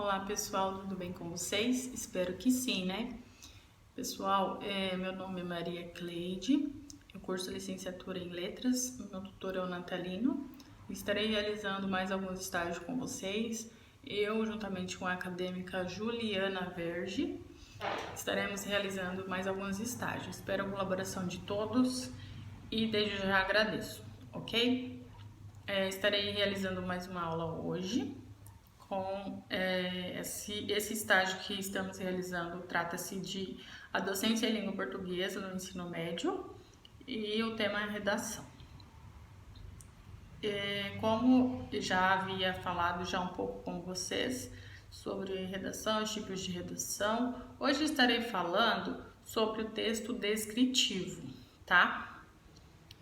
Olá pessoal, tudo bem com vocês? Espero que sim, né? Pessoal, meu nome é Maria Cleide, eu curso licenciatura em Letras, meu tutor é o Natalino. Estarei realizando mais alguns estágios com vocês. Eu, juntamente com a acadêmica Juliana Verge, estaremos realizando mais alguns estágios. Espero a colaboração de todos e desde já agradeço, ok? Estarei realizando mais uma aula hoje. Com esse estágio que estamos realizando, trata-se de a docência em língua portuguesa no ensino médio e o tema é redação. Como já havia falado já um pouco com vocês sobre redação, os tipos de redação, hoje estarei falando sobre o texto descritivo, tá?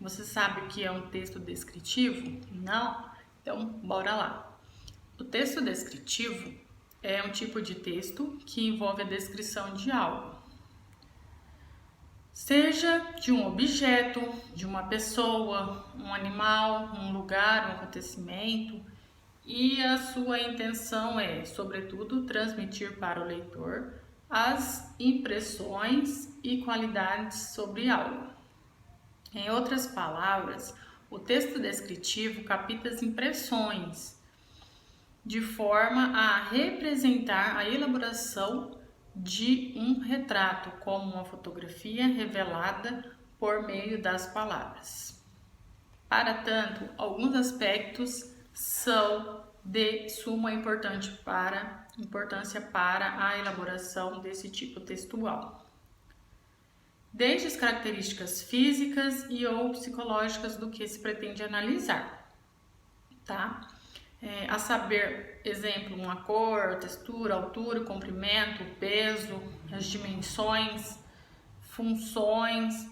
Você sabe o que é um texto descritivo? Não? Então, bora lá. O texto descritivo é um tipo de texto que envolve a descrição de algo, seja de um objeto, de uma pessoa, um animal, um lugar, um acontecimento, e a sua intenção é, sobretudo, transmitir para o leitor as impressões e qualidades sobre algo. Em outras palavras, o texto descritivo capta as impressões de forma a representar a elaboração de um retrato, como uma fotografia revelada por meio das palavras. Para tanto, alguns aspectos são de suma importância para a elaboração desse tipo textual. Desde as características físicas e ou psicológicas do que se pretende analisar, tá? A saber, exemplo, uma cor, textura, altura, comprimento, peso, as dimensões, funções,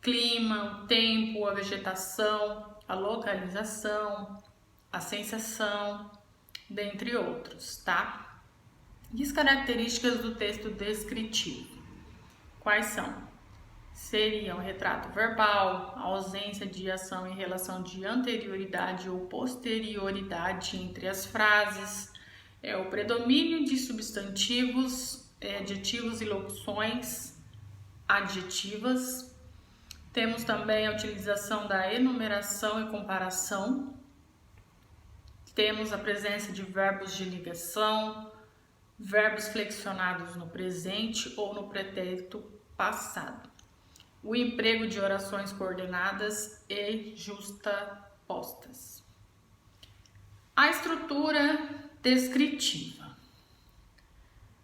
clima, o tempo, a vegetação, a localização, a sensação, dentre outros, tá? E as características do texto descritivo? Quais são? Seriam retrato verbal, a ausência de ação em relação de anterioridade ou posterioridade entre as frases, o predomínio de substantivos, adjetivos e locuções adjetivas. Temos também a utilização da enumeração e comparação. Temos a presença de verbos de ligação, verbos flexionados no presente ou no pretérito passado. O emprego de orações coordenadas e justapostas. A estrutura descritiva.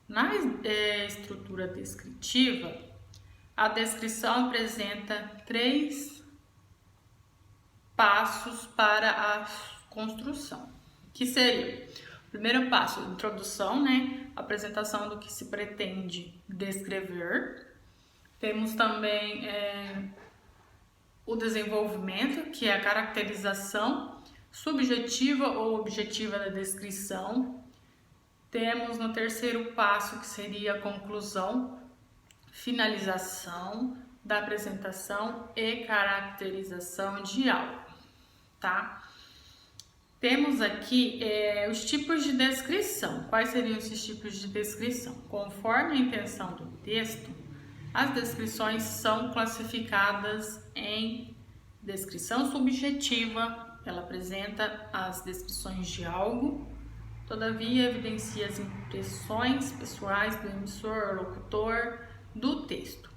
Na estrutura descritiva, a descrição apresenta 3 passos para a construção, que seria o primeiro passo, introdução, né? Apresentação do que se pretende descrever. Temos também o desenvolvimento, que é a caracterização subjetiva ou objetiva da descrição. Temos no terceiro passo, que seria a conclusão, finalização da apresentação e caracterização de algo, tá? Temos aqui os tipos de descrição. Quais seriam esses tipos de descrição? Conforme a intenção do texto, as descrições são classificadas em descrição subjetiva, ela apresenta as descrições de algo, todavia evidencia as impressões pessoais do emissor, locutor, do texto.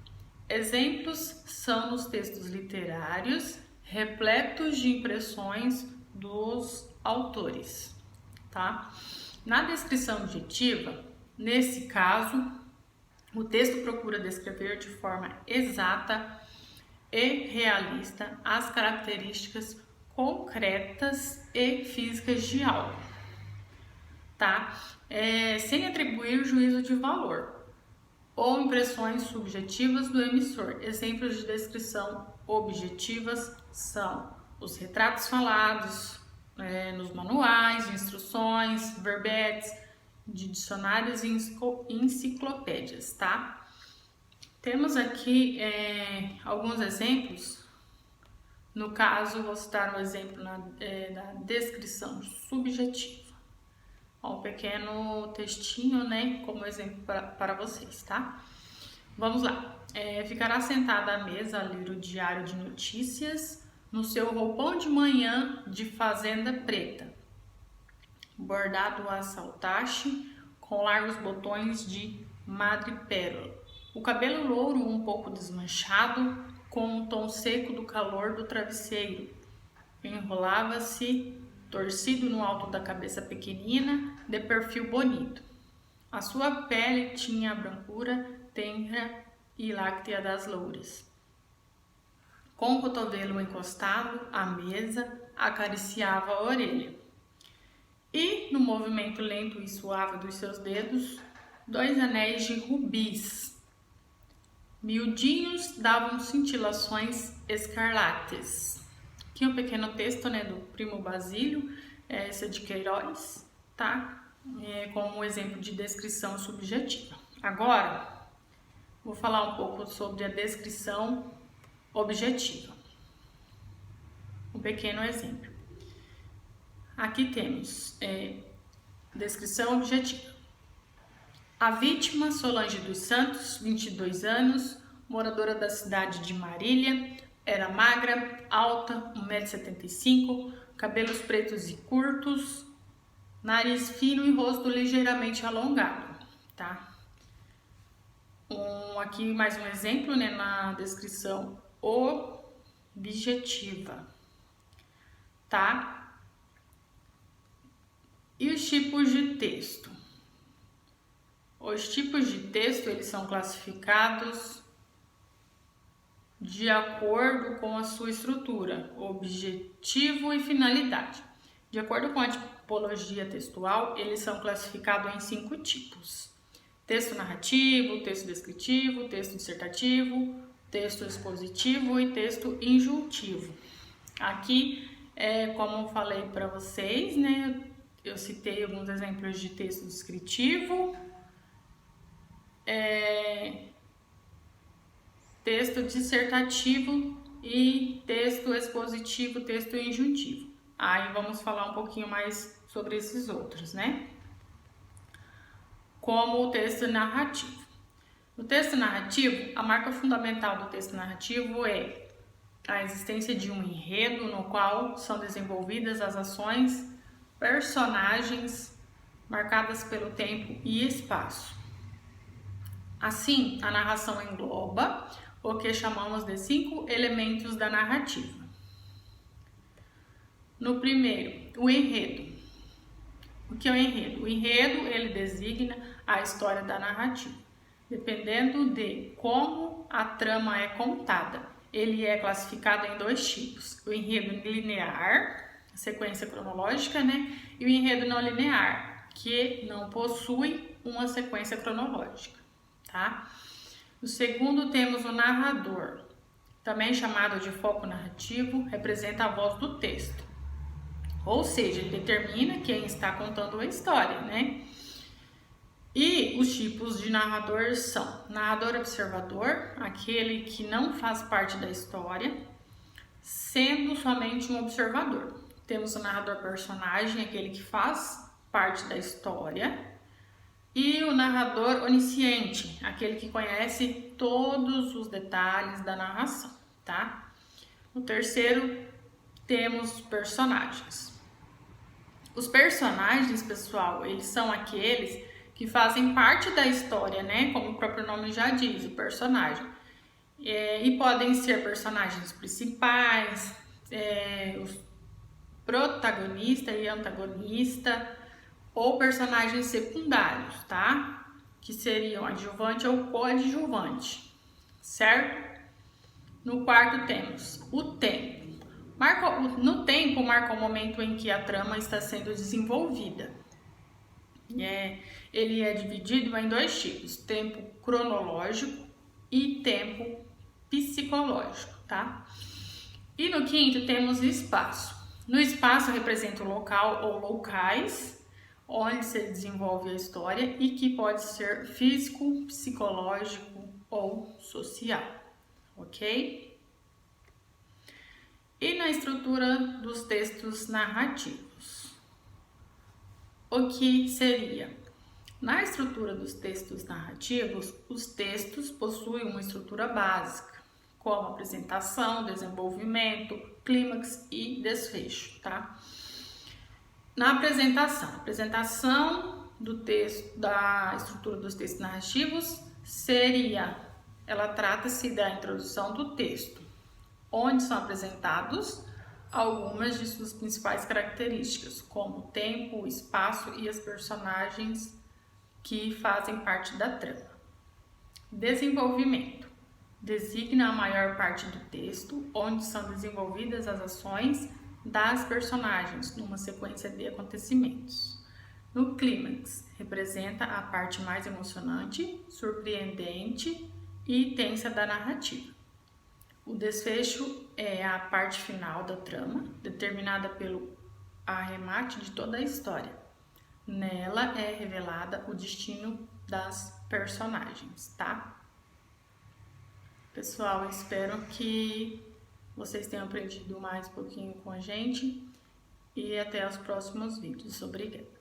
Exemplos são nos textos literários, repletos de impressões dos autores, tá? Na descrição objetiva, nesse caso, o texto procura descrever de forma exata e realista as características concretas e físicas de algo, tá? Sem atribuir juízo de valor ou impressões subjetivas do emissor. Exemplos de descrição objetivas são os retratos falados nos manuais, de instruções, verbetes, de dicionários e enciclopédias, tá? Temos aqui alguns exemplos. No caso, vou citar um exemplo na descrição subjetiva. Ó, um pequeno textinho, né, como exemplo para vocês, tá? Vamos lá. Ficará sentada à mesa a ler o diário de notícias no seu roupão de manhã de fazenda preta, bordado a saltache com largos botões de madrepérola. O cabelo louro um pouco desmanchado, com o tom seco do calor do travesseiro, enrolava-se torcido no alto da cabeça pequenina, de perfil bonito. A sua pele tinha a brancura tenra e láctea das louras. Com o cotovelo encostado à mesa, acariciava a orelha. E, no movimento lento e suave dos seus dedos, 2 anéis de rubis. Miudinhos davam cintilações escarlates. Aqui um pequeno texto, né, do Primo Basílio, esse é de Queiroz, tá? Como exemplo de descrição subjetiva. Agora, vou falar um pouco sobre a descrição objetiva. Um pequeno exemplo. Aqui temos descrição objetiva. A vítima, Solange dos Santos, 22 anos, moradora da cidade de Marília, era magra, alta, 1,75 m, cabelos pretos e curtos, nariz fino e rosto ligeiramente alongado, tá? Aqui mais um exemplo, né, na descrição objetiva, tá? E os tipos de texto? Os tipos de texto, eles são classificados de acordo com a sua estrutura, objetivo e finalidade. De acordo com a tipologia textual, eles são classificados em 5 tipos: texto narrativo, texto descritivo, texto dissertativo, texto expositivo e texto injuntivo. Aqui, como eu falei para vocês, né, eu citei alguns exemplos de texto descritivo, texto dissertativo e texto expositivo, texto injuntivo. Aí vamos falar um pouquinho mais sobre esses outros, né? Como o texto narrativo. No texto narrativo, a marca fundamental do texto narrativo é a existência de um enredo no qual são desenvolvidas as ações, personagens marcadas pelo tempo e espaço. Assim, a narração engloba o que chamamos de 5 elementos da narrativa. No primeiro, o enredo. O que é o enredo? O enredo, ele designa a história da narrativa. Dependendo de como a trama é contada, ele é classificado em 2 tipos. O enredo linear, a sequência cronológica, né? E o enredo não linear, que não possui uma sequência cronológica, tá? No segundo, temos o narrador, também chamado de foco narrativo, representa a voz do texto. Ou seja, ele determina quem está contando a história, né? E os tipos de narrador são: narrador observador, aquele que não faz parte da história, sendo somente um observador. Temos o narrador personagem, aquele que faz parte da história. E o narrador onisciente, aquele que conhece todos os detalhes da narração, tá? No terceiro, temos personagens. Os personagens, pessoal, eles são aqueles que fazem parte da história, né? Como o próprio nome já diz, o personagem. E podem ser personagens principais, os protagonista e antagonista, ou personagens secundários, tá? Que seriam adjuvante ou coadjuvante, certo? No quarto temos o tempo. No tempo marca o momento em que a trama está sendo desenvolvida. Ele é dividido em 2 tipos: tempo cronológico e tempo psicológico, tá? E no quinto temos espaço. No espaço representa o local ou locais onde se desenvolve a história e que pode ser físico, psicológico ou social, ok? E na estrutura dos textos narrativos. o que seria? Na estrutura dos textos narrativos, os textos possuem uma estrutura básica, como apresentação, desenvolvimento, clímax e desfecho, tá? Na apresentação do texto, da estrutura dos textos narrativos, ela trata-se da introdução do texto, onde são apresentados algumas de suas principais características, como o tempo, o espaço e as personagens que fazem parte da trama. Desenvolvimento designa a maior parte do texto, onde são desenvolvidas as ações das personagens numa sequência de acontecimentos. No clímax, representa a parte mais emocionante, surpreendente e tensa da narrativa. O desfecho é a parte final da trama, determinada pelo arremate de toda a história. Nela é revelada o destino das personagens, tá? Pessoal, eu espero que vocês tenham aprendido mais um pouquinho com a gente e até os próximos vídeos. Obrigada!